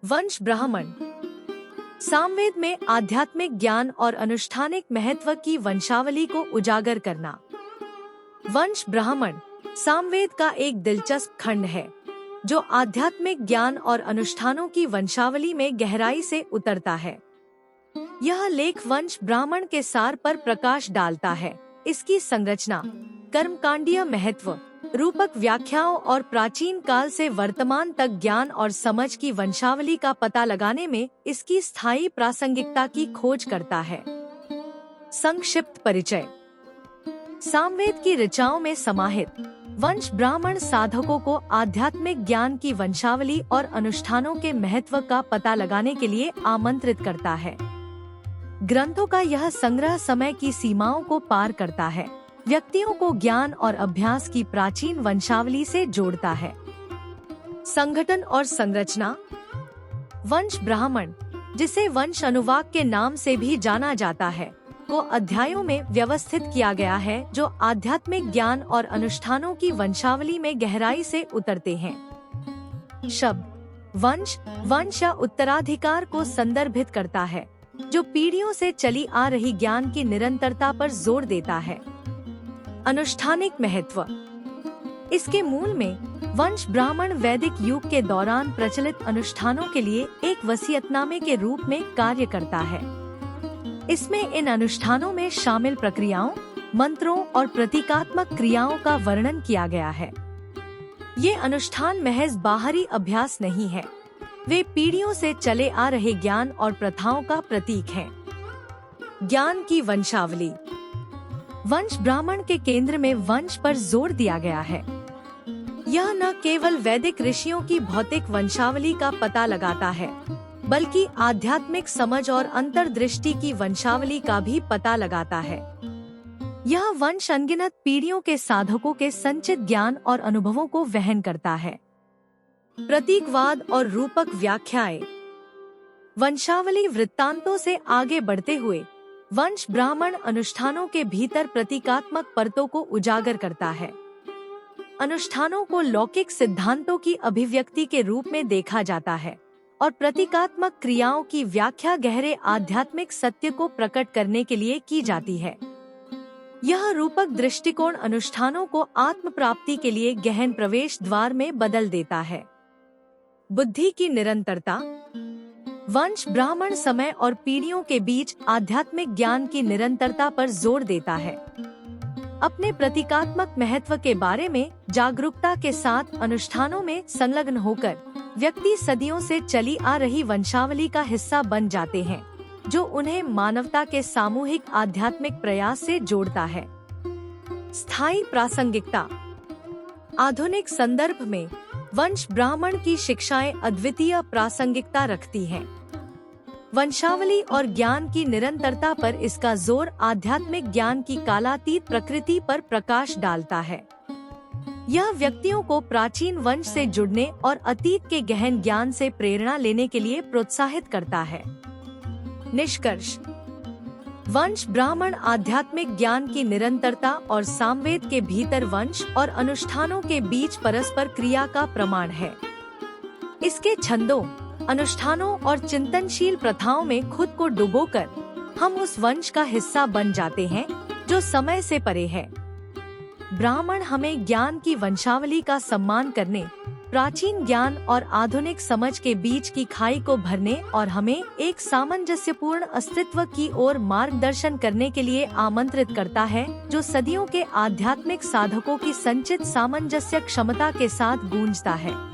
वंश ब्राह्मण। सामवेद में आध्यात्मिक ज्ञान और अनुष्ठानिक महत्व की वंशावली को उजागर करना। वंश ब्राह्मण सामवेद का एक दिलचस्प खंड है जो आध्यात्मिक ज्ञान और अनुष्ठानों की वंशावली में गहराई से उतरता है। यह लेख वंश ब्राह्मण के सार पर प्रकाश डालता है, इसकी संरचना, कर्मकांडीय महत्व, रूपक व्याख्याओं और प्राचीन काल से वर्तमान तक ज्ञान और समझ की वंशावली का पता लगाने में इसकी स्थायी प्रासंगिकता की खोज करता है। संक्षिप्त परिचय। सामवेद की ऋचाओं में समाहित वंश ब्राह्मण साधकों को आध्यात्मिक ज्ञान की वंशावली और अनुष्ठानों के महत्व का पता लगाने के लिए आमंत्रित करता है। ग्रंथों का यह संग्रह समय की सीमाओं को पार करता है, व्यक्तियों को ज्ञान और अभ्यास की प्राचीन वंशावली से जोड़ता है। संगठन और संरचना। वंश ब्राह्मण, जिसे वंश अनुवाक के नाम से भी जाना जाता है, को अध्यायों में व्यवस्थित किया गया है जो आध्यात्मिक ज्ञान और अनुष्ठानों की वंशावली में गहराई से उतरते हैं। शब्द वंश, वंश या उत्तराधिकार को संदर्भित करता है, जो पीढ़ियों से चली आ रही ज्ञान की निरंतरता पर जोर देता है। अनुष्ठानिक महत्व। इसके मूल में वंश ब्राह्मण वैदिक युग के दौरान प्रचलित अनुष्ठानों के लिए एक वसीयतनामे के रूप में कार्य करता है। इसमें इन अनुष्ठानों में शामिल प्रक्रियाओं, मंत्रों और प्रतीकात्मक क्रियाओं का वर्णन किया गया है। ये अनुष्ठान महज बाहरी अभ्यास नहीं है, वे पीढ़ियों से चले आ रहे ज्ञान और प्रथाओं का प्रतीक हैं। ज्ञान की वंशावली। वंश ब्राह्मण के केंद्र में वंश पर जोर दिया गया है। यह न केवल वैदिक ऋषियों की भौतिक वंशावली का पता लगाता है, बल्कि आध्यात्मिक समझ और अंतर्दृष्टि की वंशावली का भी पता लगाता है। यह वंश अनगिनत पीढ़ियों के साधकों के संचित ज्ञान और अनुभवों को वहन करता है। प्रतीकवाद और रूपक व्याख्याएं। वंशावली वृत्तांतों से आगे बढ़ते हुए वंश ब्राह्मण अनुष्ठानों के भीतर प्रतीकात्मक परतों को उजागर करता है। अनुष्ठानों को लौकिक सिद्धांतों की अभिव्यक्ति के रूप में देखा जाता है और प्रतीकात्मक क्रियाओं की व्याख्या गहरे आध्यात्मिक सत्य को प्रकट करने के लिए की जाती है। यह रूपक दृष्टिकोण अनुष्ठानों को आत्म प्राप्ति के लिए गहन प्रवेश द्वार में बदल देता है। बुद्धि की निरंतरता। वंश ब्राह्मण समय और पीढ़ियों के बीच आध्यात्मिक ज्ञान की निरंतरता पर जोर देता है। अपने प्रतीकात्मक महत्व के बारे में जागरूकता के साथ अनुष्ठानों में संलग्न होकर व्यक्ति सदियों से चली आ रही वंशावली का हिस्सा बन जाते हैं, जो उन्हें मानवता के सामूहिक आध्यात्मिक प्रयास से जोड़ता है। स्थायी प्रासंगिकता। आधुनिक संदर्भ में वंश ब्राह्मण की शिक्षाएं अद्वितीय प्रासंगिकता रखती हैं। वंशावली और ज्ञान की निरंतरता पर इसका जोर आध्यात्मिक ज्ञान की कालातीत प्रकृति पर प्रकाश डालता है। यह व्यक्तियों को प्राचीन वंश से जुड़ने और अतीत के गहन ज्ञान से प्रेरणा लेने के लिए प्रोत्साहित करता है। निष्कर्ष। वंश ब्राह्मण आध्यात्मिक ज्ञान की निरंतरता और सामवेद के भीतर वंश और अनुष्ठानों के बीच परस्पर क्रिया का प्रमाण है। इसके छंदों, अनुष्ठानों और चिंतनशील प्रथाओं में खुद को डुबोकर हम उस वंश का हिस्सा बन जाते हैं जो समय से परे है। ब्राह्मण हमें ज्ञान की वंशावली का सम्मान करने, प्राचीन ज्ञान और आधुनिक समझ के बीच की खाई को भरने और हमें एक सामंजस्यपूर्ण अस्तित्व की ओर मार्गदर्शन करने के लिए आमंत्रित करता है, जो सदियों के आध्यात्मिक साधकों की संचित सामंजस्य क्षमता के साथ गूंजता है।